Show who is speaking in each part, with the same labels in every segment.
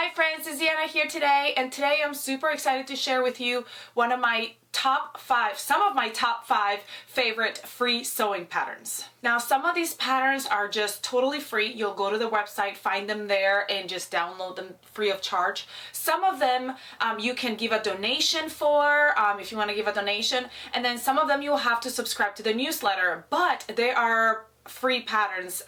Speaker 1: Hi friends, it's Deanna here today, and today I'm super excited to share with you one of my some of my top 5 favorite free sewing patterns. Now, some of these patterns are just totally free. You'll go to the website, find them there, and just download them free of charge. Some of them you can give a donation for if you want to give a donation, and then some of them you'll have to subscribe to the newsletter, but they are free patterns.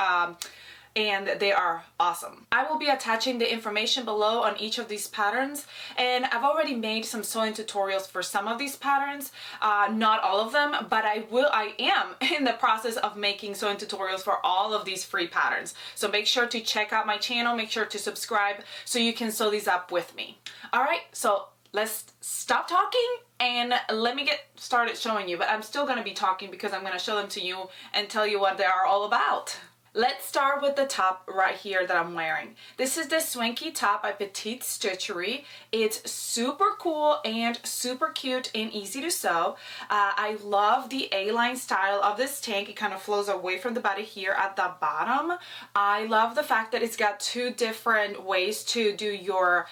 Speaker 1: And they are awesome. I will be attaching the information below on each of these patterns, and I've already made some sewing tutorials for some of these patterns, not all of them, but I am in the process of making sewing tutorials for all of these free patterns. So make sure to check out my channel, make sure to subscribe so you can sew these up with me. All right, so let's stop talking and let me get started showing you, but I'm still gonna be talking because I'm gonna show them to you and tell you what they are all about. Let's start with the top right here that I'm wearing. This is the Swanky top by Petite Stitchery. It's super cool and super cute and easy to sew. I love the A-line style of this tank. It kind of flows away from the body here at the bottom. I love the fact that it's got 2 different ways to do your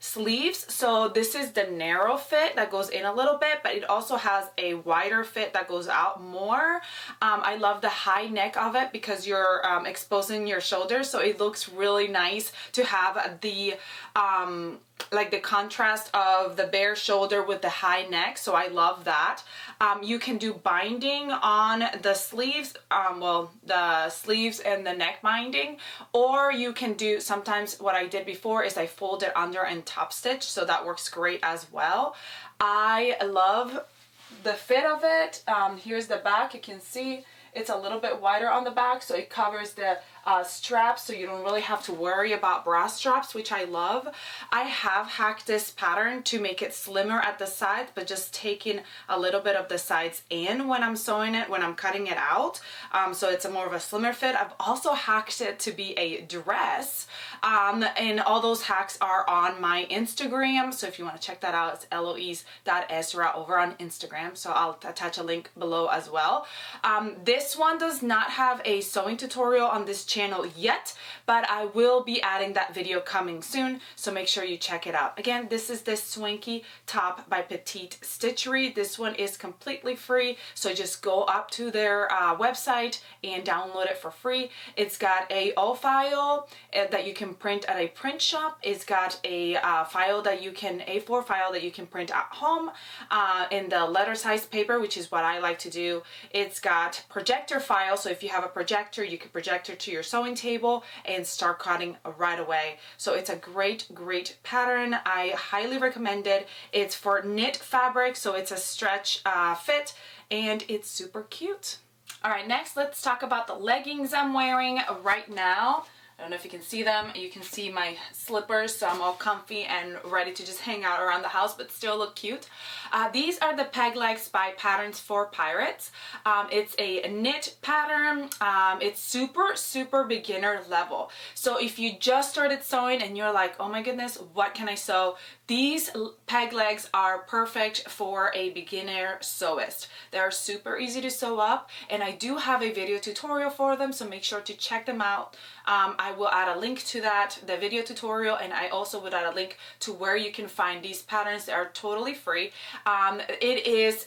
Speaker 1: sleeves. So this is the narrow fit that goes in a little bit, but it also has a wider fit that goes out more. I love the high neck of it because you're exposing your shoulders, so it looks really nice to have the like the contrast of the bare shoulder with the high neck, so I love that. You can do binding on the sleeves, well, the sleeves and the neck binding, or you can do, sometimes what I did before is I fold it under and top stitch, so that works great as well. I love the fit of it. Here's the back. You can see it's a little bit wider on the back, so it covers the straps, so you don't really have to worry about bra straps, which I love. I have hacked this pattern to make it slimmer at the sides, but just taking a little bit of the sides in when I'm sewing it, when I'm cutting it out, so it's a more of a slimmer fit. I've also hacked it to be a dress, and all those hacks are on my Instagram, so if you want to check that out, it's eloise.ezra over on Instagram, so I'll attach a link below as well. This one does not have a sewing tutorial on this channel yet, but I will be adding that video coming soon, so make sure you check it out. Again, this is the Swanky top by Petite Stitchery. This one is completely free, so just go up to their website and download it for free. It's got a O file that you can print at a print shop. It's got a file that you can, A4 file that you can print at home in the letter size paper, which is what I like to do. It's got projector file, so if you have a projector, you can project it to your sewing table and start cutting right away. So it's a great pattern. I highly recommend it. It's for knit fabric, so it's a stretch fit, and it's super cute. All right, next let's talk about the leggings I'm wearing right now. I don't know if you can see them. You can see my slippers, so I'm all comfy and ready to just hang out around the house, but still look cute. These are the Peg Legs by Patterns for Pirates. It's a knit pattern. It's super beginner level. So if you just started sewing and you're like, oh my goodness, what can I sew? These peg legs are perfect for a beginner sewist. They're super easy to sew up, and I do have a video tutorial for them, so make sure to check them out. I will add a link to that, the video tutorial, and I also would add a link to where you can find these patterns. They are totally free. It is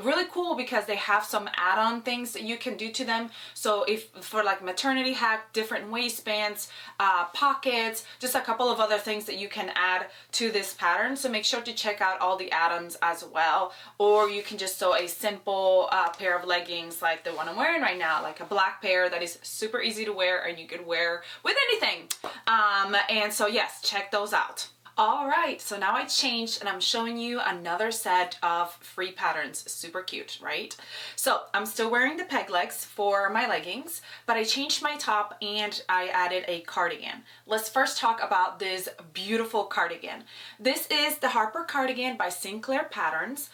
Speaker 1: really cool because they have some add-on things that you can do to them. So if for like maternity hack, different waistbands, pockets, just a couple of other things that you can add to this pattern, so make sure to check out all the add-ons as well. Or you can just sew a simple pair of leggings like the one I'm wearing right now, like a black pair that is super easy to wear and you could wear with anything. And so yes, check those out. Alright, so now I changed and I'm showing you another set of free patterns. Super cute, right? So I'm still wearing the peg legs for my leggings, but I changed my top and I added a cardigan. Let's first talk about this beautiful cardigan. This is the Harper Cardigan by Sinclair Patterns.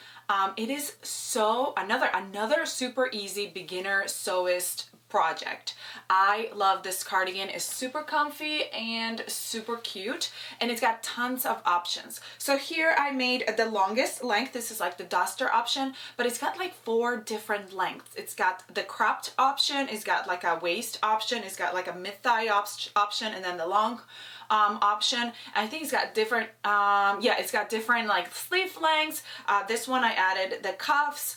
Speaker 1: It is so another super easy beginner sewist project. I love this cardigan. It's super comfy and super cute, and it's got tons of options. So here I made the longest length. This is like the duster option, but it's got like 4 different lengths. It's got the cropped option, it's got like a waist option, it's got like a mid-thigh option, and then the long option. I think it's got different, yeah, it's got different like sleeve lengths. This one I added the cuffs.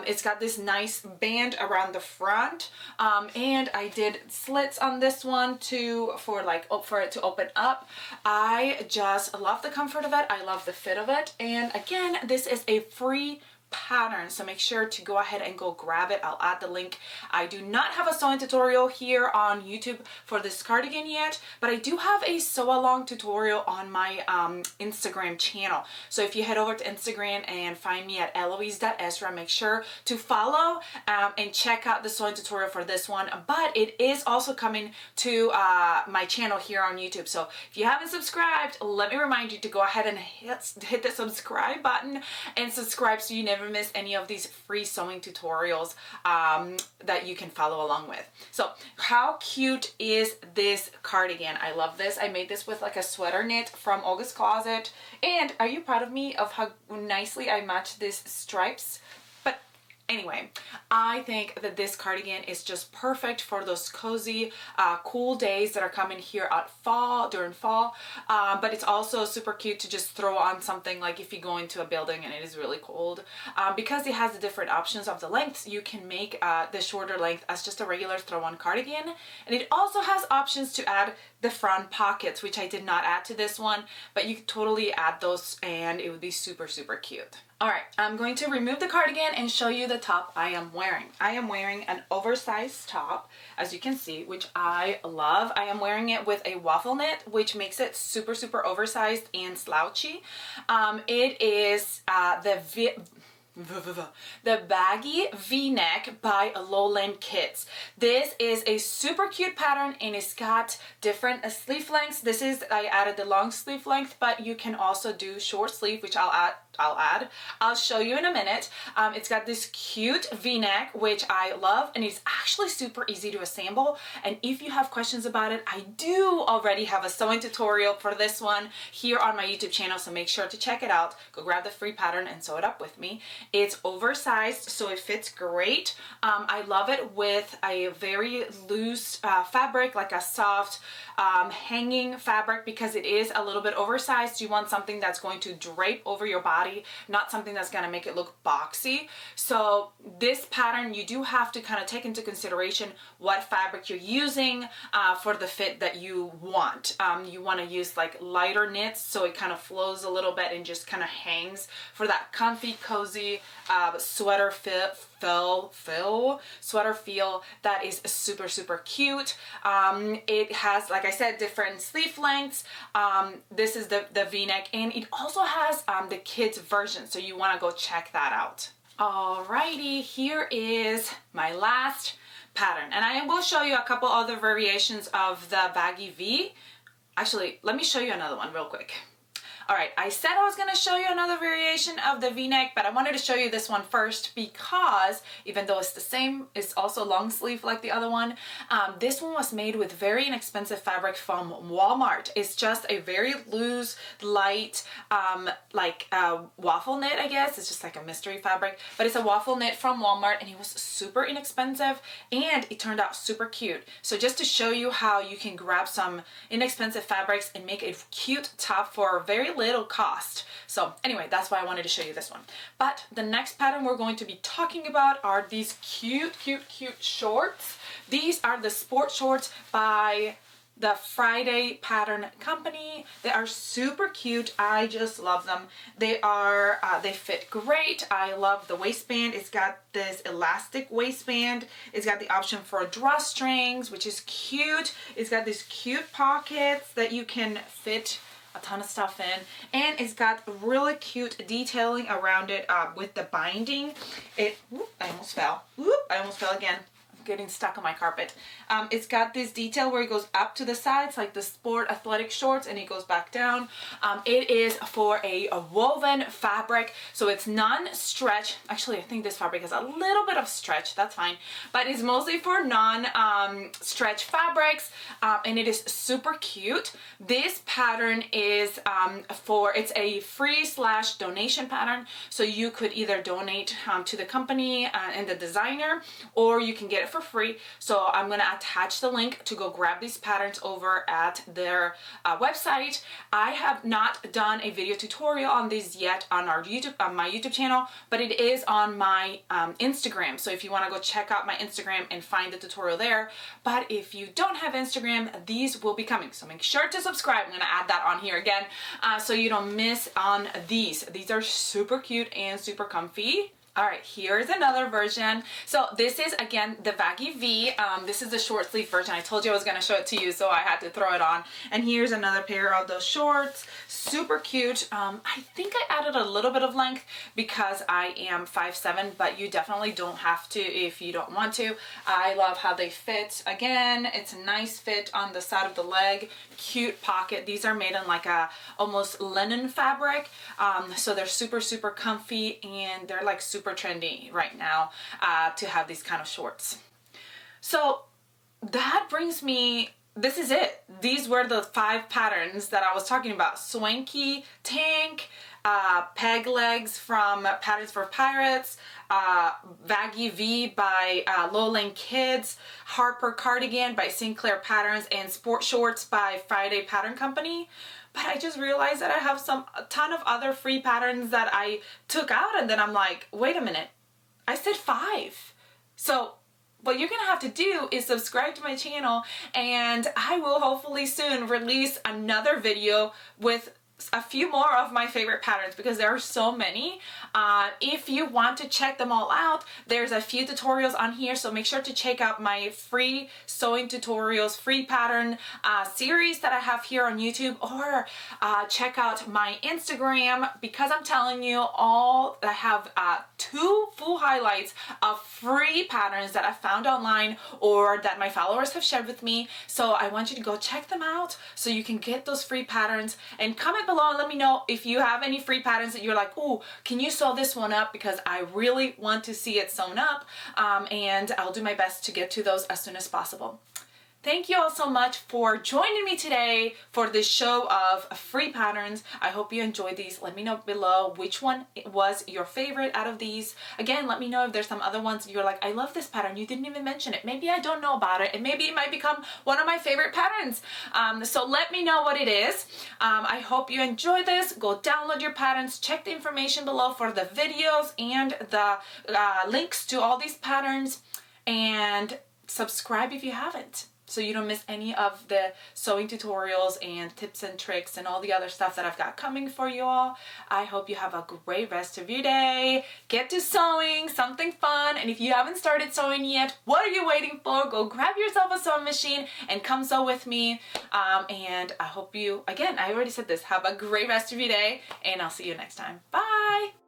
Speaker 1: It's got this nice band around the front, and I did slits on this one too for it to open up. I just love the comfort of it. I love the fit of it, and again, this is a free pattern, so make sure to go ahead and go grab it. I'll add the link. I do not have a sewing tutorial here on YouTube for this cardigan yet, but I do have a sew along tutorial on my Instagram channel. So if you head over to Instagram and find me at eloise.ezra, make sure to follow and check out the sewing tutorial for this one. But it is also coming to my channel here on YouTube. So if you haven't subscribed, let me remind you to go ahead and hit the subscribe button and subscribe so you never miss any of these free sewing tutorials that you can follow along with. So how cute is this cardigan? I love this. I made this with like a sweater knit from August Closet. And are you proud of me of how nicely I matched these stripes? Anyway, I think that this cardigan is just perfect for those cozy, cool days that are coming here at during fall. But it's also super cute to just throw on something like if you go into a building and it is really cold. Because it has the different options of the lengths, you can make the shorter length as just a regular throw-on cardigan. And it also has options to add the front pockets, which I did not add to this one, but you could totally add those and it would be super, super cute. All right, I'm going to remove the cardigan and show you the top I am wearing. I am wearing an oversized top, as you can see, which I love. I am wearing it with a waffle knit, which makes it super, super oversized and slouchy. It is the baggy V-neck by Lowland Kids. This is a super cute pattern and it's got different sleeve lengths. I added the long sleeve length, but you can also do short sleeve, which I'll show you in a minute. It's got this cute V-neck, which I love, and it's actually super easy to assemble. And if you have questions about it, I do already have a sewing tutorial for this one here on my YouTube channel, so make sure to check it out. Go grab the free pattern and sew it up with me. It's oversized, so it fits great. I love it with a very loose fabric, like a soft hanging fabric, because it is a little bit oversized. You want something that's going to drape over your body, not something that's going to make it look boxy. So this pattern, you do have to kind of take into consideration what fabric you're using for the fit that you want. You want to use like lighter knits so it kind of flows a little bit and just kind of hangs for that comfy, cozy sweater sweater feel that is super, super cute. It has, like I said, different sleeve lengths. This is the V-neck, and it also has the kids version, so you want to go check that out. Alrighty, here is my last pattern, and I will show you a couple other variations of the baggy V. Actually, let me show you another one real quick. Alright, I said I was going to show you another variation of the V-neck, but I wanted to show you this one first because even though it's the same, it's also long sleeve like the other one. This one was made with very inexpensive fabric from Walmart. It's just a very loose, light, like waffle knit, I guess. It's just like a mystery fabric, but it's a waffle knit from Walmart, and it was super inexpensive and it turned out super cute. So just to show you how you can grab some inexpensive fabrics and make a cute top for very little cost. So anyway, that's why I wanted to show you this one. But the next pattern we're going to be talking about are these cute, cute, cute shorts. These are the sport shorts by the Friday Pattern Company. They are super cute. I just love them. They fit great. I love the waistband. It's got this elastic waistband. It's got the option for drawstrings, which is cute. It's got these cute pockets that you can fit a ton of stuff in, and it's got really cute detailing around it with the binding. I almost fell. I almost fell again. Getting stuck on my carpet. It's got this detail where it goes up to the sides like the sport athletic shorts, and it goes back down. It is for a woven fabric, so it's non-stretch. Actually, I think this fabric has a little bit of stretch, that's fine, but it's mostly for non-stretch fabrics, and it is super cute. This pattern is it's a free/donation pattern, so you could either donate to the company and the designer, or you can get it for for free. So I'm gonna attach the link to go grab these patterns over at their website. I have not done a video tutorial on these yet on my YouTube channel, but it is on my Instagram. So if you want to go check out my Instagram and find the tutorial there. But if you don't have Instagram, these will be coming. So make sure to subscribe. I'm gonna add that on here again so you don't miss on these. These are super cute and super comfy. All right, here's another version. So this is, again, the baggy V. This is the short sleeve version. I told you I was gonna show it to you, so I had to throw it on. And here's another pair of those shorts. Super cute. I think I added a little bit of length because I am 5'7", but you definitely don't have to if you don't want to. I love how they fit. Again, it's a nice fit on the side of the leg. Cute pocket. These are made in like a almost linen fabric. So they're super, super comfy, and they're like super trendy right now to have these kind of shorts. So that brings me, this is it. These were the 5 patterns that I was talking about. Swanky tank, peg legs from Patterns for Pirates, baggy V by Lowland Kids, Harper Cardigan by Sinclair Patterns, and sport shorts by Friday Pattern Company. But I just realized that I have a ton of other free patterns that I took out, and then I'm like, wait a minute, I said 5. So what you're gonna have to do is subscribe to my channel, and I will hopefully soon release another video with a few more of my favorite patterns because there are so many. If you want to check them all out, there's a few tutorials on here, so make sure to check out my free sewing tutorials, free pattern series that I have here on YouTube, or check out my Instagram, because I'm telling you all, I have 2 full highlights of free patterns that I found online or that my followers have shared with me. So I want you to go check them out so you can get those free patterns, and comment below and let me know if you have any free patterns that you're like, oh, can you sew this one up, because I really want to see it sewn up, and I'll do my best to get to those as soon as possible. Thank you all so much for joining me today for this show of free patterns. I hope you enjoyed these. Let me know below which one was your favorite out of these. Again, let me know if there's some other ones you're like, I love this pattern, you didn't even mention it. Maybe I don't know about it, and maybe it might become one of my favorite patterns. So let me know what it is. I hope you enjoy this. Go download your patterns. Check the information below for the videos and the links to all these patterns, and subscribe if you haven't, so you don't miss any of the sewing tutorials and tips and tricks and all the other stuff that I've got coming for you all. I hope you have a great rest of your day. Get to sewing, something fun. And if you haven't started sewing yet, what are you waiting for? Go grab yourself a sewing machine and come sew with me. And I hope you, again, I already said this, have a great rest of your day, and I'll see you next time. Bye!